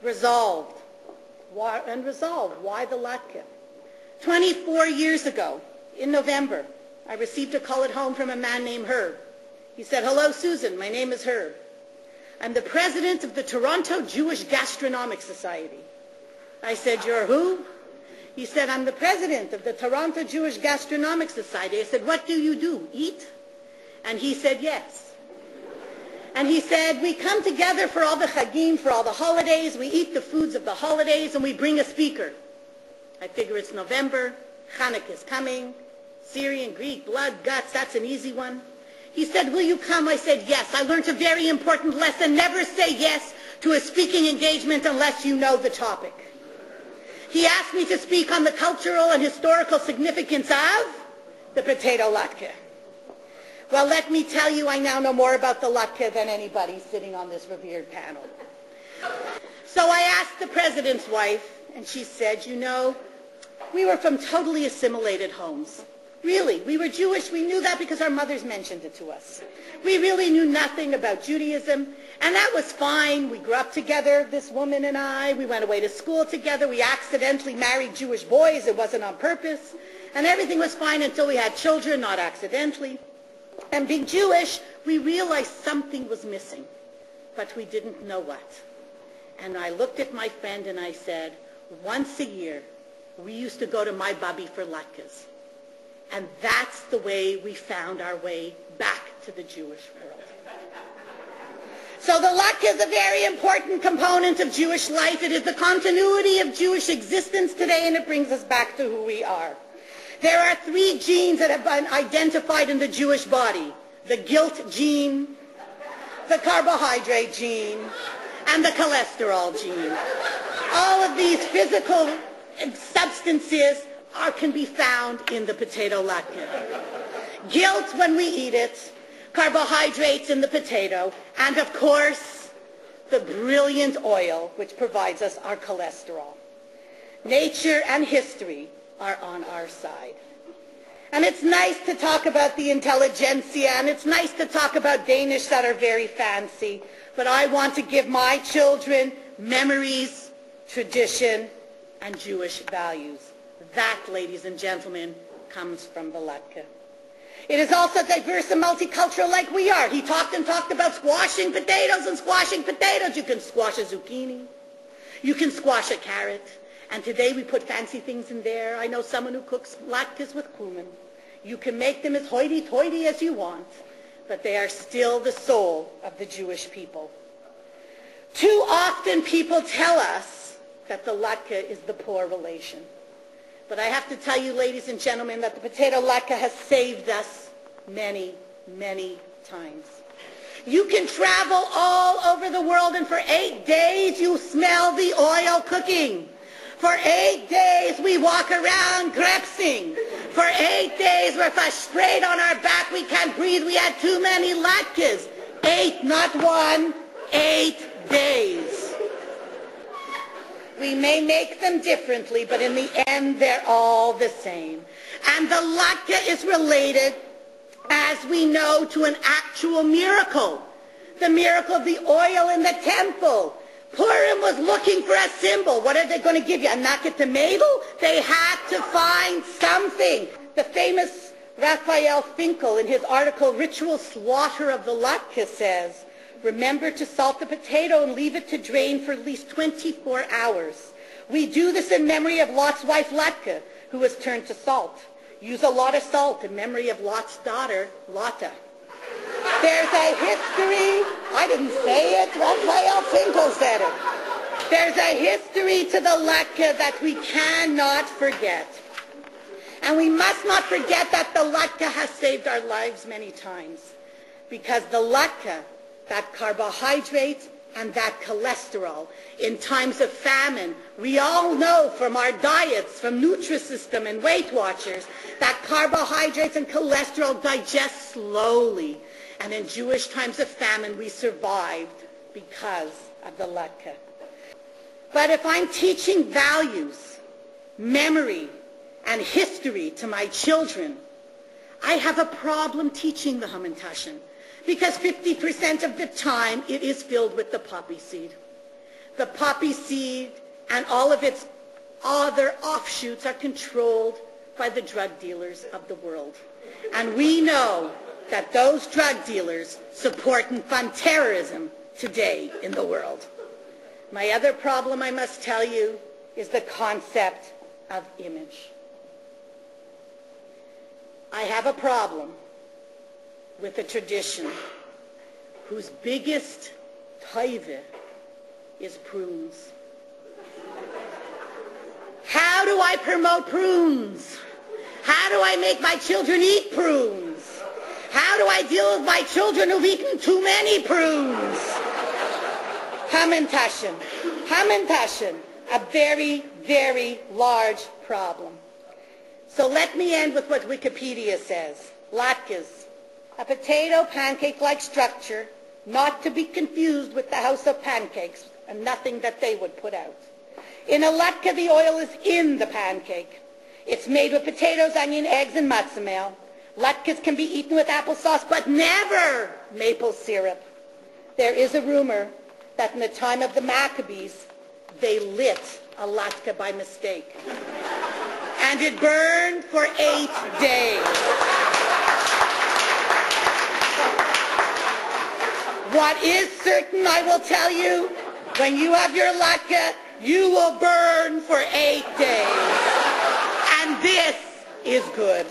resolved. Why the Latke? 24 years ago, in November, I received a call at home from a man named Herb. He said, "Hello, Susan, my name is Herb. I'm the president of the Toronto Jewish Gastronomic Society." I said, "You're who?" He said, "I'm the president of the Toronto Jewish Gastronomic Society." I said, "What do you do, eat?" And he said, "Yes." And he said, "We come together for all the chagim, for all the holidays. We eat the foods of the holidays, and we bring a speaker." I figure it's November, Hanukkah is coming, Syrian, Greek, blood, guts, that's an easy one. He said, "Will you come?" I said, "Yes." I learned a very important lesson. Never say yes to a speaking engagement unless you know the topic. He asked me to speak on the cultural and historical significance of the potato latke. Well, let me tell you, I now know more about the latke than anybody sitting on this revered panel. So I asked the president's wife, and she said, "You know, we were from totally assimilated homes. Really, we were Jewish. We knew that because our mothers mentioned it to us. We really knew nothing about Judaism, and that was fine. We grew up together, this woman and I. We went away to school together. We accidentally married Jewish boys. It wasn't on purpose. And everything was fine until we had children, not accidentally. And being Jewish, we realized something was missing, but we didn't know what. And I looked at my friend and I said, once a year, we used to go to my babi for latkes. And that's the way we found our way back to the Jewish world." So the latke is a very important component of Jewish life. It is the continuity of Jewish existence today, and it brings us back to who we are. There are 3 genes that have been identified in the Jewish body: the guilt gene, the carbohydrate gene, and the cholesterol gene. All of these physical substances can be found in the potato latke. Guilt when we eat it, carbohydrates in the potato, and of course, the brilliant oil which provides us our cholesterol. Nature and history are on our side. And it's nice to talk about the intelligentsia, and it's nice to talk about Danish that are very fancy, but I want to give my children memories, tradition, and Jewish values. That, ladies and gentlemen, comes from the latke. It is also diverse and multicultural like we are. He talked about squashing potatoes and squashing potatoes. You can squash a zucchini. You can squash a carrot. And today we put fancy things in there. I know someone who cooks latkes with cumin. You can make them as hoity-toity as you want, but they are still the soul of the Jewish people. Too often people tell us that the latke is the poor relation. But I have to tell you, ladies and gentlemen, that the potato latke has saved us many, many times. You can travel all over the world, and for 8 days you smell the oil cooking. For 8 days we walk around grepsing. For 8 days we're sprayed on our back. We can't breathe. We had too many latkes. 8, not 1, 8 days. We may make them differently, but in the end, they're all the same. And the latke is related, as we know, to an actual miracle. The miracle of the oil in the temple. Purim was looking for a symbol. What are they going to give you? A naked tomato? They had to find something. The famous Raphael Finkel, in his article, Ritual Slaughter of the Latke, says, "Remember to salt the potato and leave it to drain for at least 24 hours. We do this in memory of Lot's wife Latke, who was turned to salt. Use a lot of salt in memory of Lot's daughter, Lotta." There's a history, I didn't say it, Raphael Finkel said it. There's a history to the latke that we cannot forget. And we must not forget that the latke has saved our lives many times. Because the latke, that carbohydrate and that cholesterol, in times of famine, we all know from our diets, from Nutrisystem and Weight Watchers, that carbohydrates and cholesterol digest slowly. And in Jewish times of famine, we survived because of the latke. But if I'm teaching values, memory, and history to my children, I have a problem teaching the hamantashen, because 50% of the time it is filled with the poppy seed. the poppy seed, and all of its other offshoots are controlled by the drug dealers of the world. And we know that those drug dealers support and fund terrorism today in the world. My other problem, I must tell you, is the concept of image. I have a problem with a tradition whose biggest taiva is prunes. How do I promote prunes? How do I make my children eat prunes? How do I deal with my children who've eaten too many prunes? Hamantashen. Hamantashen. A very, very large problem. So let me end with what Wikipedia says. Latkes. A potato pancake-like structure, not to be confused with the house of pancakes, and nothing that they would put out. In a latke, the oil is in the pancake. It's made with potatoes, onion, eggs, and matzah meal. Latkes can be eaten with applesauce, but never maple syrup. There is a rumor that in the time of the Maccabees, they lit a latke by mistake. And it burned for 8 days. What is certain, I will tell you, when you have your latke, you will burn for 8 days. And this is good.